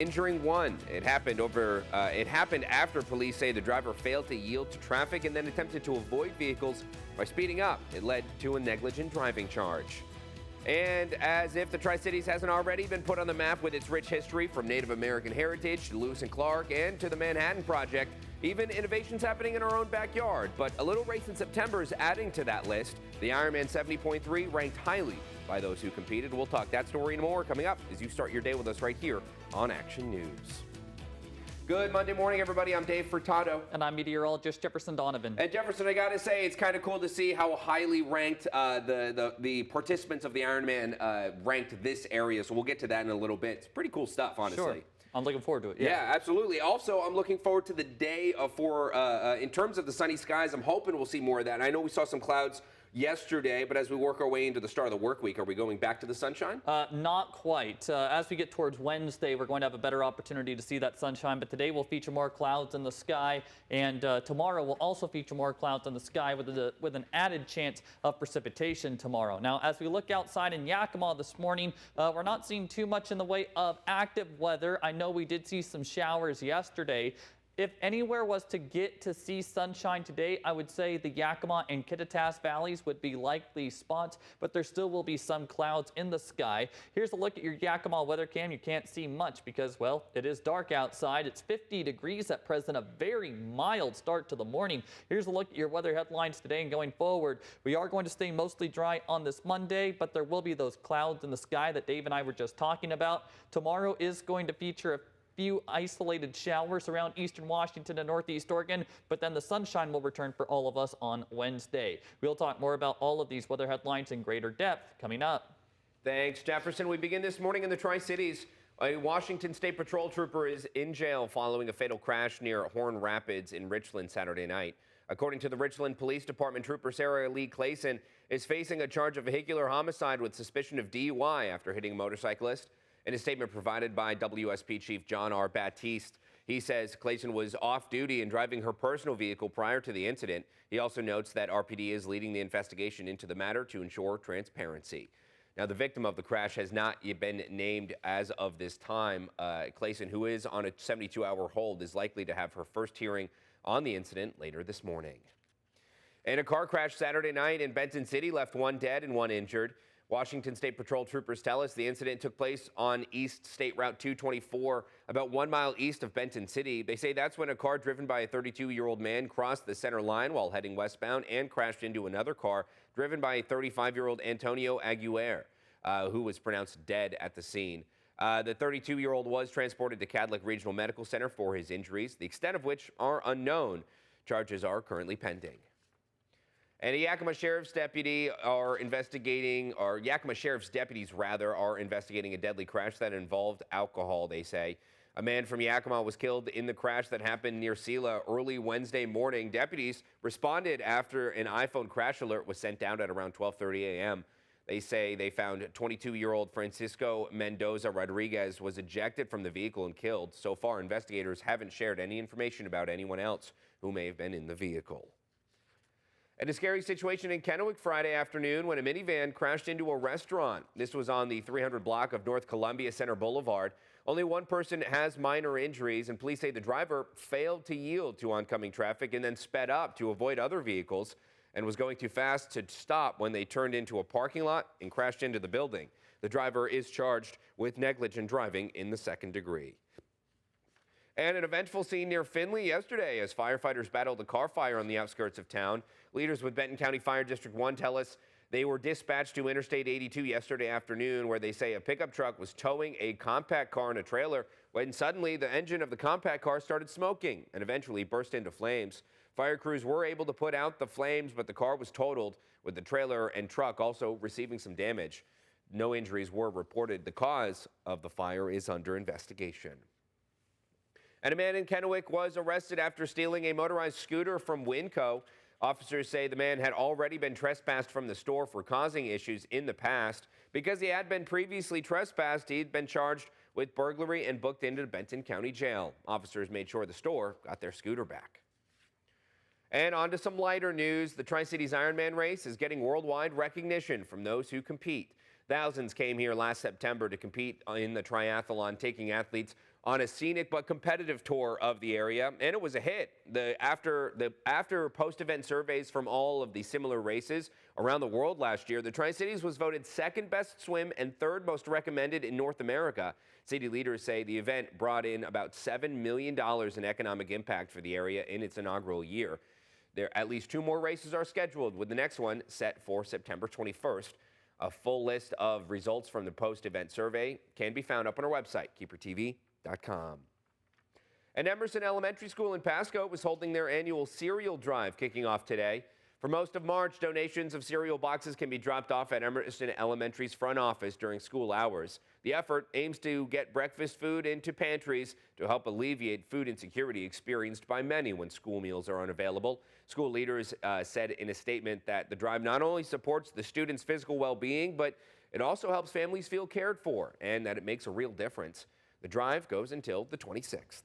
injuring one. It happened after police say the driver failed to yield to traffic and then attempted to avoid vehicles by speeding up. It led to a negligent driving charge. And as if the Tri-Cities hasn't already been put on the map with its rich history, from Native American heritage to Lewis and Clark and to the Manhattan Project, even innovations happening in our own backyard. But a little race in September is adding to that list. The Ironman 70.3 ranked highly by those who competed. We'll talk that story and more coming up as you start your day with us right here on Action News. Good Monday morning, everybody. I'm Dave Furtado. And I'm meteorologist Jefferson Donovan. And Jefferson, I got to say, it's kind of cool to see how highly ranked the participants of the Ironman ranked this area. So we'll get to that in a little bit. It's pretty cool stuff, honestly. Sure. I'm looking forward to it. Yeah, absolutely. Also, I'm looking forward to the day in terms of the sunny skies. I'm hoping we'll see more of that. And I know we saw some clouds yesterday, but as we work our way into the start of the work week, are we going back to the sunshine? Not quite. As we get towards Wednesday, we're going to have a better opportunity to see that sunshine, but today we'll feature more clouds in the sky, and tomorrow will also feature more clouds in the sky with an added chance of precipitation tomorrow. Now, as we look outside in Yakima this morning, we're not seeing too much in the way of active weather. I know we did see some showers yesterday. If anywhere was to get to see sunshine today, I would say the Yakima and Kittitas valleys would be likely spots, but there still will be some clouds in the sky. Here's a look at your Yakima weather cam. You can't see much because, well, it is dark outside. It's 50 degrees at present, a very mild start to the morning. Here's a look at your weather headlines today and going forward. We are going to stay mostly dry on this Monday, but there will be those clouds in the sky that Dave and I were just talking about. Tomorrow is going to feature a few isolated showers around eastern Washington and northeast Oregon, but then the sunshine will return for all of us on Wednesday. We'll talk more about all of these weather headlines in greater depth coming up. Thanks, Jefferson. We begin this morning in the Tri-Cities. A Washington State Patrol trooper is in jail following a fatal crash near Horn Rapids in Richland Saturday night. According to the Richland Police Department, Trooper Sarah Lee Clayson is facing a charge of vehicular homicide with suspicion of DUI after hitting a motorcyclist. In a statement provided by WSP Chief John R. Baptiste, he says Clayson was off duty and driving her personal vehicle prior to the incident. He also notes that RPD is leading the investigation into the matter to ensure transparency. Now, the victim of the crash has not yet been named as of this time. Clayson, who is on a 72-hour hold, is likely to have her first hearing on the incident later this morning. And a car crash Saturday night in Benton City left one dead and one injured. Washington State Patrol troopers tell us the incident took place on East State Route 224, about 1 mile east of Benton City. They say that's when a car driven by a 32-year-old man crossed the center line while heading westbound and crashed into another car driven by a 35-year-old Antonio Aguirre, who was pronounced dead at the scene. The 32-year-old was transported to Cadillac Regional Medical Center for his injuries, the extent of which are unknown. Charges are currently pending. And Yakima Sheriff's deputies are investigating a deadly crash that involved alcohol, they say. A man from Yakima was killed in the crash that happened near Sela early Wednesday morning. Deputies responded after an iPhone crash alert was sent out at around 12:30 a.m. They say they found 22-year-old Francisco Mendoza Rodriguez was ejected from the vehicle and killed. So far, investigators haven't shared any information about anyone else who may have been in the vehicle. And a scary situation in Kennewick Friday afternoon when a minivan crashed into a restaurant. This was on the 300 block of North Columbia Center Boulevard. Only one person has minor injuries, and police say the driver failed to yield to oncoming traffic and then sped up to avoid other vehicles and was going too fast to stop when they turned into a parking lot and crashed into the building. The driver is charged with negligent driving in the second degree. And an eventful scene near Findlay yesterday as firefighters battled a car fire on the outskirts of town. Leaders with Benton County Fire District 1 tell us they were dispatched to Interstate 82 yesterday afternoon, where they say a pickup truck was towing a compact car in a trailer when suddenly the engine of the compact car started smoking and eventually burst into flames. Fire crews were able to put out the flames, but the car was totaled, with the trailer and truck also receiving some damage. No injuries were reported. The cause of the fire is under investigation. And a man in Kennewick was arrested after stealing a motorized scooter from Winco. Officers say the man had already been trespassed from the store for causing issues in the past. Because he had been previously trespassed, he'd been charged with burglary and booked into Benton County Jail. Officers made sure the store got their scooter back. And on to some lighter news. The Tri-Cities Ironman race is getting worldwide recognition from those who compete. Thousands came here last September to compete in the triathlon, taking athletes on a scenic but competitive tour of the area, and it was a hit. After post-event surveys from all of the similar races around the world last year, the Tri-Cities was voted second best swim and third most recommended in North America. City leaders say the event brought in about $7 million in economic impact for the area in its inaugural year. At least 2 more races are scheduled, with the next one set for September 21st. A full list of results from the post-event survey can be found up on our website, KEPRTV.com. And Emerson Elementary School in Pasco was holding their annual cereal drive, kicking off today. For most of March, donations of cereal boxes can be dropped off at Emerson Elementary's front office during school hours. The effort aims to get breakfast food into pantries to help alleviate food insecurity experienced by many when school meals are unavailable. School leaders said in a statement that the drive not only supports the students' physical well-being, but it also helps families feel cared for and that it makes a real difference. The drive goes until the 26th.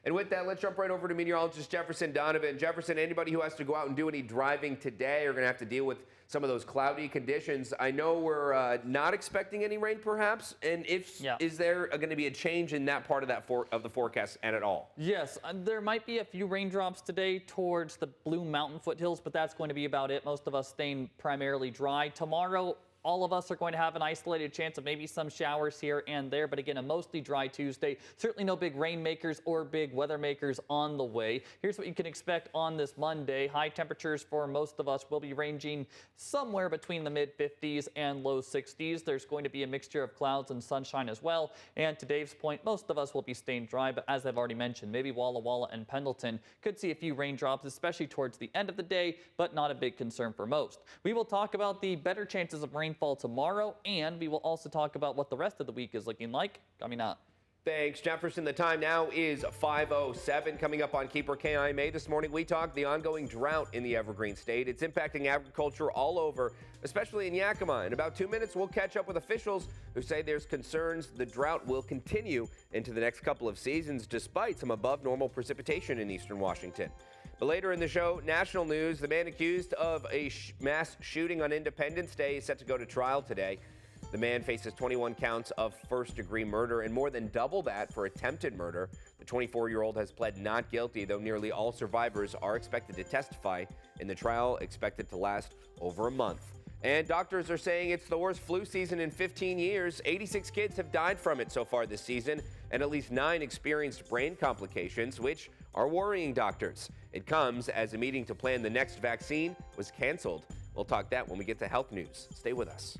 And with that, let's jump right over to meteorologist Jefferson Donovan. Jefferson, anybody who has to go out and do any driving today are going to have to deal with some of those cloudy conditions. I know we're not expecting any rain, perhaps, and is there going to be a change in that part of the forecast and at all? Yes, there might be a few raindrops today towards the Blue Mountain foothills, but that's going to be about it. Most of us staying primarily dry. Tomorrow, all of us are going to have an isolated chance of maybe some showers here and there, but again, a mostly dry Tuesday. Certainly no big rain makers or big weather makers on the way. Here's what you can expect on this Monday. High temperatures for most of us will be ranging somewhere between the mid-50s and low 60s. There's going to be a mixture of clouds and sunshine as well. And to Dave's point, most of us will be staying dry, but as I've already mentioned, maybe Walla Walla and Pendleton could see a few raindrops, especially towards the end of the day, but not a big concern for most. We will talk about the better chances of rainfall tomorrow, and we will also talk about what the rest of the week is looking like coming up. Thanks, Jefferson. The time now is 5:07. Coming up on Keeper KIMA this morning, we talk the ongoing drought in the Evergreen State. It's impacting agriculture all over, especially in Yakima. In about 2 minutes, we'll catch up with officials who say there's concerns the drought will continue into the next couple of seasons, despite some above normal precipitation in eastern Washington. But later in the show, national news, the man accused of a mass shooting on Independence Day is set to go to trial today. The man faces 21 counts of first-degree murder and more than double that for attempted murder. The 24-year-old has pled not guilty, though nearly all survivors are expected to testify in the trial, expected to last over a month. And doctors are saying it's the worst flu season in 15 years. 86 kids have died from it so far this season, and at least 9 experienced brain complications, which are worrying doctors. It comes as a meeting to plan the next vaccine was canceled. We'll talk that when we get to health news. Stay with us.